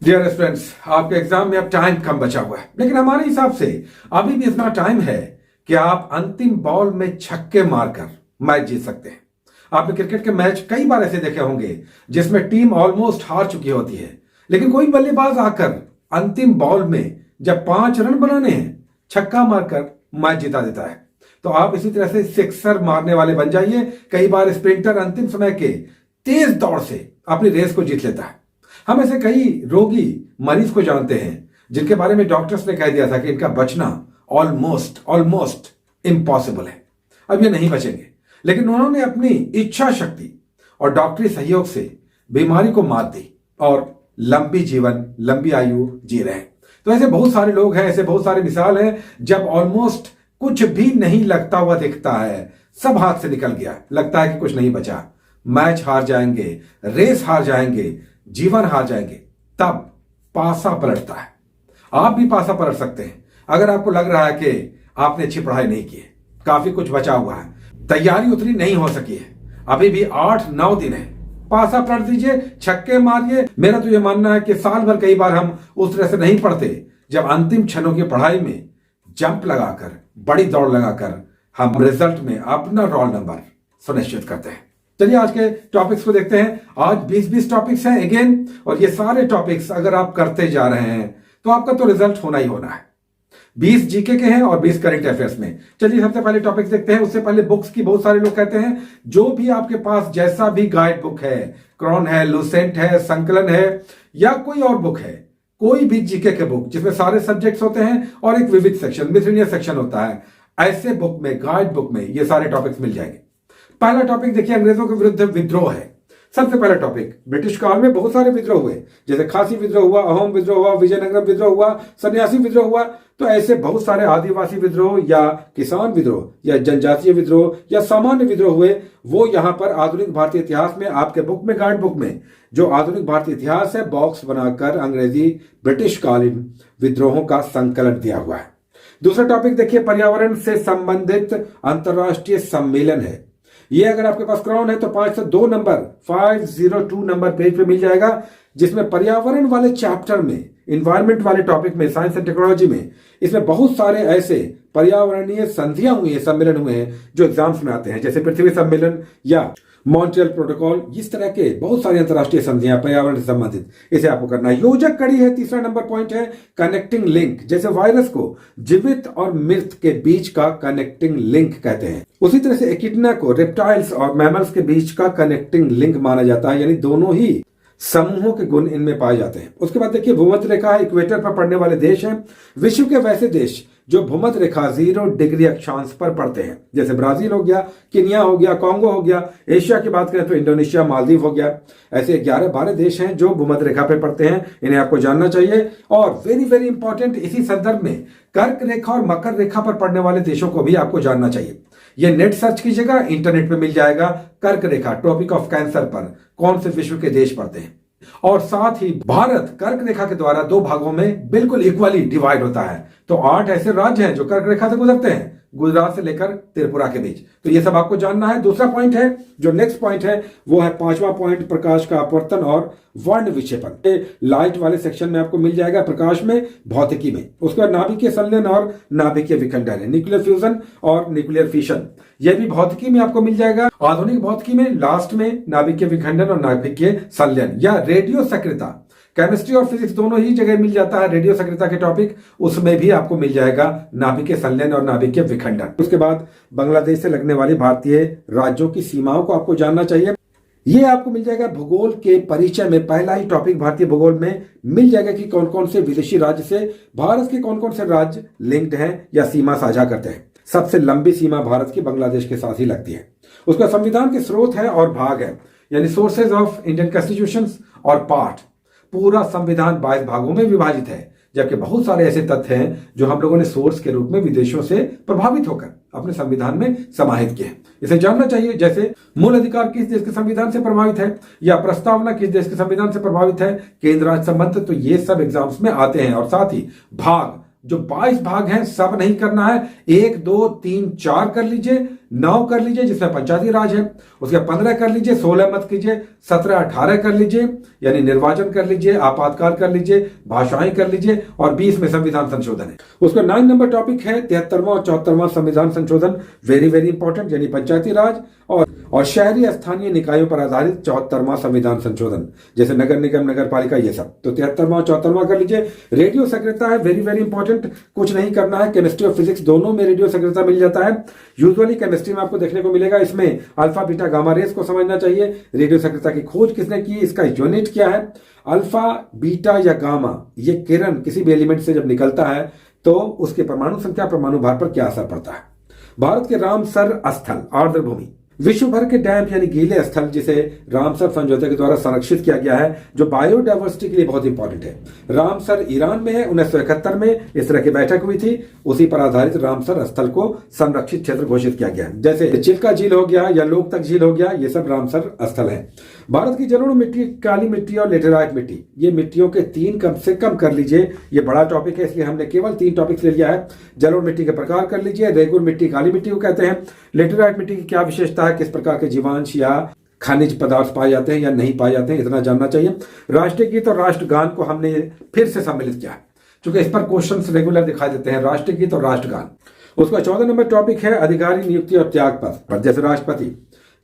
Dear students, आपके exam में अब टाइम कम बचा हुआ है, लेकिन हमारे हिसाब से अभी भी इतना टाइम है कि आप अंतिम बॉल में छक्के मारकर मैच जीत सकते हैं। आपने क्रिकेट के मैच कई बार ऐसे देखे होंगे जिसमें टीम ऑलमोस्ट हार चुकी होती है, लेकिन कोई बल्लेबाज आकर अंतिम बॉल में जब 5 रन बनाने हैं, छक्का मारकर मैच जिता देता है। तो आप इसी तरह से सिक्सर मारने वाले बन जाइए। कई बार स्प्रिंटर अंतिम समय के तेज दौड़ से अपनी रेस को जीत लेता है। हम ऐसे कई रोगी मरीज को जानते हैं जिनके बारे में डॉक्टर्स ने कह दिया था कि इनका बचना ऑलमोस्ट इम्पॉसिबल है, अब ये नहीं बचेंगे, लेकिन उन्होंने अपनी इच्छा शक्ति और डॉक्टरी सहयोग से बीमारी को मात दी और लंबी आयु जी रहे हैं। तो ऐसे बहुत सारे लोग हैं, ऐसे बहुत सारे मिसाल हैं जब ऑलमोस्ट कुछ भी नहीं लगता हुआ दिखता है, सब हाथ से निकल गया, लगता है कि कुछ नहीं बचा, मैच हार जाएंगे, रेस हार जाएंगे, जीवन हार जाएंगे, तब पासा पलटता है। आप भी पासा पलट सकते हैं अगर आपको लग रहा है कि आपने अच्छी पढ़ाई नहीं की है, काफी कुछ बचा हुआ है, तैयारी उतनी नहीं हो सकी है, अभी भी 8-9 दिन है, पासा पलट दीजिए, छक्के मारिए। मेरा तो यह मानना है कि साल भर कई बार हम उस तरह से नहीं पढ़ते जब अंतिम क्षणों की पढ़ाई में जंप लगाकर, बड़ी दौड़ लगाकर हम रिजल्ट में अपना रोल नंबर सुनिश्चित करते हैं। चलिए आज के टॉपिक्स को देखते हैं। आज 20 टॉपिक्स हैं अगेन, और ये सारे टॉपिक्स अगर आप करते जा रहे हैं तो आपका तो रिजल्ट होना ही होना है। 20 जीके के हैं और 20 करंट अफेयर्स में। चलिए सबसे पहले टॉपिक्स देखते हैं। उससे पहले बुक्स की, बहुत सारे लोग कहते हैं जो भी आपके पास जैसा भी गाइड बुक है, क्रॉन है, लुसेंट है, संकलन है या कोई और बुक है, कोई भी जीके के बुक जिसमें सारे सब्जेक्ट्स होते हैं और एक विविध सेक्शन, मिसलेनियस सेक्शन होता है, ऐसे बुक में, गाइड बुक में ये सारे टॉपिक्स मिल जाएंगे। पहला टॉपिक देखिए, अंग्रेजों के विरुद्ध विद्रोह है। सबसे पहला टॉपिक, ब्रिटिश काल में बहुत सारे विद्रोह हुए, जैसे खासी विद्रोह हुआ, अहोम विद्रोह हुआ, विजयनगरम विद्रोह हुआ, सन्यासी विद्रोह हुआ। तो ऐसे बहुत सारे आदिवासी विद्रोह या किसान विद्रोह या जनजातीय विद्रोह या सामान्य विद्रोह हुए। वो यहां पर आधुनिक भारतीय इतिहास में आपके बुक में, गाइड बुक में जो आधुनिक भारतीय इतिहास है, बॉक्स बनाकर अंग्रेजी ब्रिटिश कालीन विद्रोहों का संकलन दिया हुआ है। दूसरा टॉपिक देखिए, पर्यावरण से संबंधित अंतरराष्ट्रीय सम्मेलन है। ये अगर आपके पास क्रॉन है तो 502 नंबर, 502 नंबर पेज पे मिल जाएगा, जिसमें पर्यावरण वाले चैप्टर में, इन्वायरमेंट वाले टॉपिक में, साइंस एंड टेक्नोलॉजी में, इसमें बहुत सारे ऐसे पर्यावरणीय संधियां हुई है, सम्मेलन हुए हैं जो एग्जाम्स में आते हैं, जैसे पृथ्वी सम्मेलन या मॉन्ट्रियल प्रोटोकॉल। इस तरह के बहुत सारी अंतरराष्ट्रीय संधियां पर्यावरण से संबंधित, इसे आपको करना है। योजक कड़ी है, तीसरा नंबर पॉइंट है। कनेक्टिंग लिंक, जैसे वायरस को जीवित और मृत के बीच का कनेक्टिंग लिंक कहते हैं, उसी तरह से एकिडना को रेप्टाइल्स और मैमल्स के बीच का कनेक्टिंग लिंक माना जाता है, यानी दोनों ही समूहों के गुण इनमें पाए जाते हैं। उसके बाद देखिए, भूमध्य रेखा इक्वेटर पर पड़ने वाले देश हैं। विश्व के वैसे देश जो भूमध्य रेखा 0 डिग्री अक्षांश पर पड़ते हैं, जैसे ब्राजील हो गया, केन्या हो गया, कांगो हो गया। एशिया की बात करें तो इंडोनेशिया, मालदीव हो गया। ऐसे 11-12 देश हैं जो भूमध्य रेखा पर पड़ते हैं, इन्हें आपको जानना चाहिए। और वेरी इंपॉर्टेंट, इसी संदर्भ में कर्क रेखा और मकर रेखा पर पड़ने वाले देशों को भी आपको जानना चाहिए। ये नेट सर्च कीजिएगा, इंटरनेट पे मिल जाएगा। कर्क रेखा, ट्रॉपिक ऑफ कैंसर पर कौन से विश्व के देश पड़ते हैं। और साथ ही भारत कर्क रेखा के द्वारा 2 भागों में बिल्कुल इक्वली डिवाइड होता है। तो 8 ऐसे राज्य हैं जो कर्क रेखा से गुजरते हैं, गुजरात से लेकर त्रिपुरा के बीच। तो ये सब आपको जानना है। दूसरा पॉइंट है, जो नेक्स्ट पॉइंट है वो है 5वां पॉइंट, प्रकाश का अपवर्तन और वर्ण विक्षेपण। लाइट वाले सेक्शन में आपको मिल जाएगा, प्रकाश में, भौतिकी में। उसके बाद नाभिकीय संलयन और नाभिकीय विखंडन है, न्यूक्लियर फ्यूजन और न्यूक्लियर फिशन, यह भी भौतिकी में आपको मिल जाएगा। आधुनिक भौतिकी में लास्ट में नाभिकीय विखंडन और नाभिकीय संलयन या रेडियो सक्रियता, केमिस्ट्री और फिजिक्स दोनों ही जगह मिल जाता है। रेडियो सक्रियता के टॉपिक, उसमें भी आपको मिल जाएगा नाभिकीय संलयन और नाभिकीय विखंडन। उसके बाद बांग्लादेश से लगने वाली भारतीय राज्यों की सीमाओं को आपको जानना चाहिए। ये आपको मिल जाएगा भूगोल के परिचय में, पहला ही टॉपिक भारतीय भूगोल में मिल जाएगा कि कौन कौन से विदेशी राज्य से भारत के कौन कौन से राज्य लिंक्ड हैं या सीमा साझा करते हैं। सबसे लंबी सीमा भारत की बांग्लादेश के साथ ही लगती है। उसका संविधान के स्रोत है और भाग है, यानी सोर्सेज ऑफ इंडियन कॉन्स्टिट्यूशन और पार्ट। पूरा संविधान 22 भागों में विभाजित है, जबकि बहुत सारे ऐसे तथ्य हैं जो हम लोगों ने सोर्स के रूप में विदेशों से प्रभावित होकर अपने संविधान में समाहित किए हैं। इसे जानना चाहिए, जैसे मूल अधिकार किस देश के संविधान से प्रभावित है या प्रस्तावना किस देश के संविधान से प्रभावित है, केंद्र राज्य संबंध, तो ये सब एग्जाम्स में आते हैं। और साथ ही भाग, जो 22 भाग हैं, सब नहीं करना है, 1, 2, 3, 4 कर लीजिए, 9 कर लीजिए जिसमें पंचायती राज है, उसके 15 कर लीजिए, 16 मत कीजिए, 17 18 कर लीजिए यानी निर्वाचन कर लीजिए, आपातकाल कर लीजिए, भाषाएं कर लीजिए, और 20 में संविधान संशोधन है। उसका 9 नंबर टॉपिक है 73वां और 74वां संविधान संशोधन, वेरी वेरी इंपॉर्टेंट, यानी पंचायती राज और शहरी स्थानीय निकायों पर आधारित 74वां संविधान संशोधन, जैसे नगर निगम, नगर पालिका, ये सब। तो 73वां और 74वां कर लीजिए। रेडियो सक्रियता है, वेरी वेरी इंपॉर्टेंट, कुछ नहीं करना है, केमिस्ट्री और फिजिक्स दोनों में रेडियो सक्रियता मिल जाता है। यूजुअली केमिस्ट्री में आपको देखने को मिलेगा, इसमें अल्फा बीटा गामा रेस को समझना चाहिए। रेडियो सक्रियता की खोज किसने की, इसका यूनिट क्या है। अल्फा बीटा या गामा, ये किरण किसी भी एलिमेंट से जब निकलता है तो उसके परमाणु संख्या, परमाणु भार पर क्या असर पड़ता है। भारत के रामसर स्थल, आर्द्र भूमि, विश्व भर के डैम यानी गीले स्थल, जिसे रामसर समझौते के द्वारा संरक्षित किया गया है, जो बायोडायवर्सिटी के लिए बहुत इंपॉर्टेंट है। रामसर ईरान में है, 1971 में इस तरह की बैठक हुई थी, उसी पर आधारित रामसर स्थल को संरक्षित क्षेत्र घोषित किया गया। जैसे चिल्का झील हो गया या लोकतक झील हो गया, ये सब रामसर स्थल है। भारत की जलोढ़ मिट्टी, काली मिट्टी और लेटेराइट मिट्टी, ये मिट्टियों के 3 कम से कम कर लीजिए। ये बड़ा टॉपिक है इसलिए हमने केवल 3 टॉपिक्स ले लिया है। जलोढ़ मिट्टी के प्रकार कर लीजिए, रेगुर मिट्टी काली मिट्टी को कहते हैं, लेटेराइट मिट्टी की क्या विशेषता है, किस प्रकार के जीवांश या खनिज पदार्थ पाए जाते हैं या नहीं पाए जाते हैं, इतना जानना चाहिए। राष्ट्रीय गीत और राष्ट्रगान को हमने फिर से सम्मिलित किया क्योंकि इस पर क्वेश्चंस रेगुलर दिखाई देते हैं, राष्ट्रीय गीत और राष्ट्रगान। उसका 14 नंबर टॉपिक है अधिकारी नियुक्ति और त्याग पत्र, जैसे राष्ट्रपति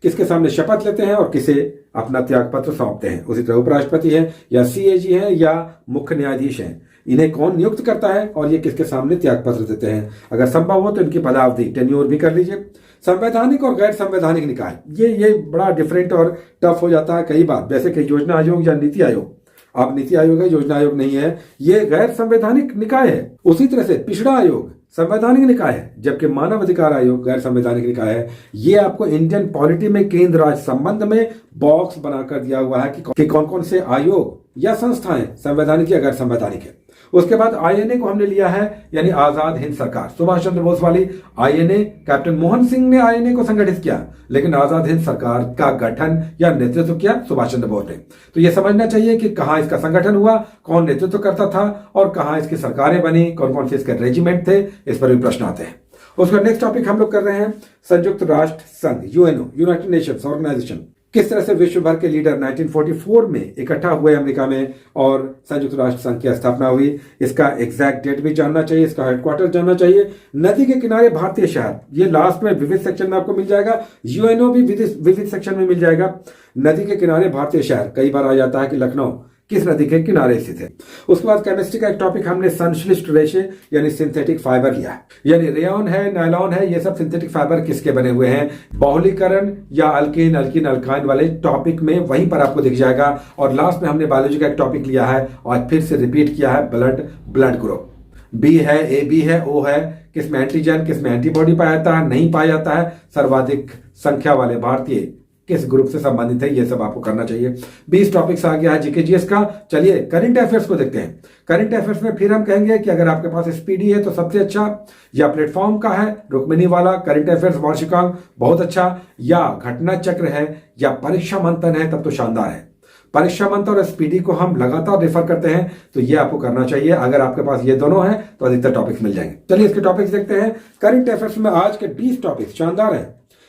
किसके सामने शपथ लेते हैं और किसे अपना त्याग पत्र सौंपते हैं। उसी तरह उपराष्ट्रपति है या सीएजी है या मुख्य न्यायाधीश हैं, इन्हें कौन नियुक्त करता है और ये किसके सामने त्याग पत्र देते हैं। अगर संभव हो तो इनकी पदावधि, टेन्योर भी कर लीजिए। संवैधानिक और गैर संवैधानिक निकाय, ये बड़ा डिफरेंट और टफ हो जाता है कई बार, जैसे कि योजना आयोग या नीति आयोग। अब नीति आयोग है, योजना आयोग नहीं है, ये गैर संवैधानिक निकाय है। उसी तरह से पिछड़ा आयोग संवैधानिक निकाय है, जबकि मानव अधिकार आयोग गैर संवैधानिक निकाय है। ये आपको इंडियन पॉलिटी में केंद्र राज्य संबंध में बॉक्स बनाकर दिया हुआ है कि कौन कौन से आयोग या संस्थाएं संवैधानिक या गैर संवैधानिक है। उसके बाद आईएनए को हमने लिया है, यानी आजाद हिंद सरकार, सुभाष चंद्र बोस वाली आईएनए। कैप्टन मोहन सिंह ने आईएनए को संगठित किया, लेकिन आजाद हिंद सरकार का गठन या नेतृत्व किया सुभाष चंद्र बोस ने। तो यह समझना चाहिए कि कहां इसका संगठन हुआ, कौन नेतृत्व करता था और कहां इसकी सरकारें बनी, कौन कौन से इसके रेजिमेंट थे, इस पर भी प्रश्न आते हैं। उसका नेक्स्ट टॉपिक हम लोग कर रहे हैं संयुक्त राष्ट्र संघ, यूएनओ, यूनाइटेड नेशंस ऑर्गेनाइजेशन। किस तरह से विश्व भर के लीडर 1944 में इकट्ठा हुए अमेरिका में और संयुक्त राष्ट्र संघ की स्थापना हुई, इसका एग्जैक्ट डेट भी जानना चाहिए, इसका हेडक्वार्टर जानना चाहिए। नदी के किनारे भारतीय शहर, ये लास्ट में विविध सेक्शन में आपको मिल जाएगा, यूएनओ भी विविध सेक्शन में मिल जाएगा। नदी के किनारे भारतीय शहर, कई बार आ जाता है कि लखनऊ किस नदी के किनारे स्थित है। उसके बाद केमिस्ट्री का एक टॉपिक हमने संश्लिष्ट रेशे यानी सिंथेटिक फाइबर लिया, यानी रेयन है, नायलॉन है, ये सब सिंथेटिक फाइबर किसके बने हुए हैं। बहुलीकरण या अल्केन, अल्किन, अल्काइन वाले टॉपिक में वहीं पर आपको दिख जाएगा। और लास्ट में हमने बायोलॉजी का एक टॉपिक लिया है और फिर से रिपीट किया है, ब्लड ग्रुप। बी है, ए बी है, ओ है, किसमें एंटीजन, किसमें एंटीबॉडी पाया जाता है, नहीं पाया जाता है, सर्वाधिक संख्या वाले भारतीय किस ग्रुप से संबंधित है, ये सब आपको करना चाहिए। 20 टॉपिक्स आ गया है जीके जीएस का। चलिए करंट अफेयर्स को देखते हैं। करंट अफेयर्स में फिर हम कहेंगे कि अगर आपके पास स्पीडी है तो सबसे अच्छा, या प्लेटफॉर्म का है रुक्मिणी वाला करंट अफेयर्स वार्षिकांक बहुत अच्छा, या घटना चक्र है, या परीक्षा मंथन है, तब तो शानदार है। परीक्षा मंथन और स्पीडी को हम लगातार रेफर करते हैं, तो ये आपको करना चाहिए। अगर आपके पास ये दोनों हैं तो अधिकतर टॉपिक्स मिल जाएंगे। चलिए इसके टॉपिक्स देखते हैं। करंट अफेयर्स में आज के 20 टॉपिक्स शानदार है।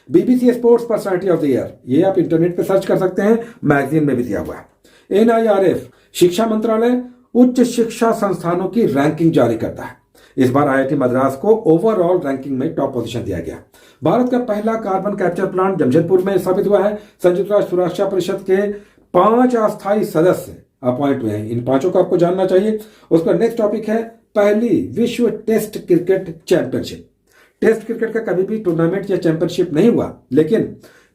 BBC sports personality of the year, ये आप इंटरनेट पे सर्च कर सकते हैं, मैगजीन में भी दिया हुआ है। एनआईआरएफ, शिक्षा मंत्रालय उच्च शिक्षा संस्थानों की रैंकिंग जारी करता है। इस बार आईआईटी मद्रास को ओवरऑल रैंकिंग में टॉप पोजीशन दिया गया। भारत का पहला कार्बन कैप्चर प्लांट जमशेदपुर में स्थापित हुआ है। संयुक्त राष्ट्र सुरक्षा परिषद के 5 अस्थायी सदस्य अपॉइंट हुए हैं, इन 5 को आपको जानना चाहिए। उसका नेक्स्ट टॉपिक है पहली विश्व test cricket championship. Test cricket का कभी भी टूर्नामेंट या चैंपियनशिप नहीं हुआ, लेकिन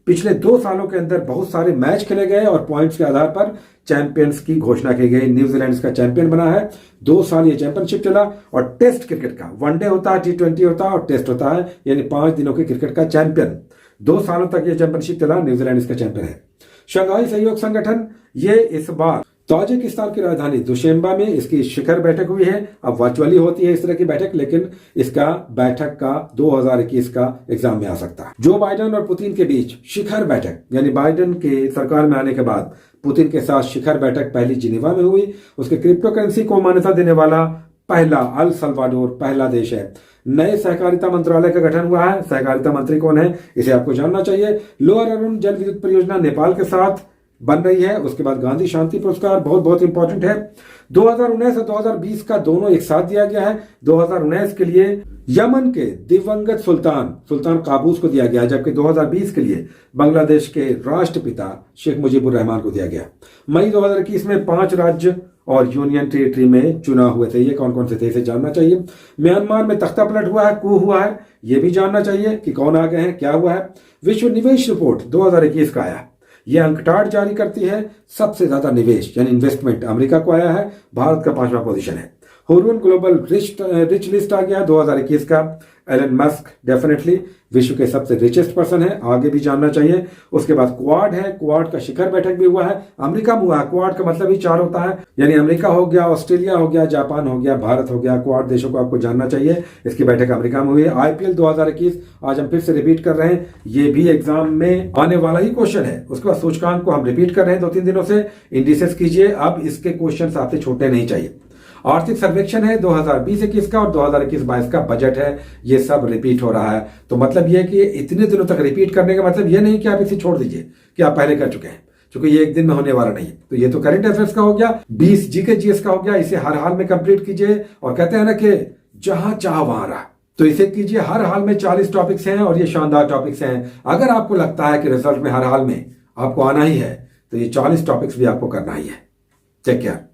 पिछले 2 सालों के अंदर बहुत सारे मैच खेले गए और पॉइंट्स के आधार पर चैंपियंस की घोषणा की गई। न्यूजीलैंड इसका चैंपियन बना है। 2 साल ये चैंपियनशिप चला। और टेस्ट क्रिकेट का वनडे होता है, T20 होता है और टेस्ट होता है, यानी 5 दिनों के क्रिकेट का चैंपियन। 2 सालों तक ये चैंपियनशिप चला, न्यूजीलैंड इसका चैंपियन है। शंघाई सहयोग संगठन, ये इस बार ताजिकिस्तान की राजधानी दुशेंबा में इसकी शिखर बैठक हुई है। अब वर्चुअली होती है इस तरह की बैठक, लेकिन इसका बैठक का 2021 का एग्जाम में आ सकता है। जो बाइडेन और पुतिन के बीच शिखर बैठक, यानी बाइडेन के सरकार में आने के बाद पुतिन के साथ शिखर बैठक पहली जिनेवा में हुई। उसके क्रिप्टो करेंसी को मान्यता देने वाला पहला अल सल्वाडोर पहला देश है। नए सहकारिता मंत्रालय का गठन हुआ है। सहकारिता मंत्री कौन है, इसे आपको जानना चाहिए। लोअर अरुण जल विद्युत परियोजना नेपाल के साथ बन रही है। उसके बाद गांधी शांति पुरस्कार बहुत बहुत इंपॉर्टेंट है। 2019 और 2020 का दोनों एक साथ दिया गया है। 2019 के लिए यमन के दिवंगत सुल्तान काबूस को दिया गया, जबकि 2020 के लिए बांग्लादेश के राष्ट्रपिता शेख मुजीबुर रहमान को दिया गया। मई 2021 में 5 राज्य और यूनियन टेरिटरी में चुनाव हुए थे। ये कौन कौन से थे, इसे जानना चाहिए। म्यांमार में तख्ता पलट हुआ है, कू हुआ है, ये भी जानना चाहिए कि कौन आ गए हैं, क्या हुआ है। विश्व निवेश रिपोर्ट 2021 का आया, यह अंकटाड जारी करती है। सबसे ज्यादा निवेश यानी इन्वेस्टमेंट अमेरिका को आया है, भारत का 5वां पोजीशन है। हुरून ग्लोबल रिच लिस्ट आ गया 2021 का। एलन मस्क डेफिनेटली विश्व के सबसे रिचेस्ट पर्सन है, आगे भी जानना चाहिए। उसके बाद क्वाड है, क्वाड का शिखर बैठक भी हुआ है, अमेरिका में हुआ है। क्वाड का मतलब ही 4 होता है, यानी अमेरिका हो गया, ऑस्ट्रेलिया हो गया, जापान हो गया, भारत हो गया। क्वाड देशों को आपको जानना चाहिए। इसकी बैठक अमेरिका में हुई है। आईपीएल 2021 आज हम फिर से रिपीट कर रहे हैं, ये भी एग्जाम में आने वाला ही क्वेश्चन है। उसके बाद सूचकांक को हम रिपीट कर रहे हैं 2-3 दिनों से। इंडिसेस कीजिए, अब इसके क्वेश्चन आपसे छूटने नहीं चाहिए। आर्थिक सर्वेक्षण है 2020-21 का और 2021-22 का बजट है, ये सब रिपीट हो रहा है। तो मतलब ये कि इतने दिनों तक रिपीट करने का मतलब ये नहीं कि आप इसे छोड़ दीजिए कि आप पहले कर चुके हैं, क्योंकि ये एक दिन में होने वाला नहीं है। तो ये तो करंट अफेयर्स का हो गया, 20 जीके जीएस का हो गया, इसे हर हाल में कंप्लीट कीजिए। और कहते हैं ना कि जहां चाह वहां रहा, तो इसे कीजिए। हर हाल में 40 टॉपिक्स हैं और ये शानदार टॉपिक्स हैं। अगर आपको लगता है कि रिजल्ट में हर हाल में आपको आना ही है, तो ये 40 टॉपिक्स भी आपको करना ही है। Take care.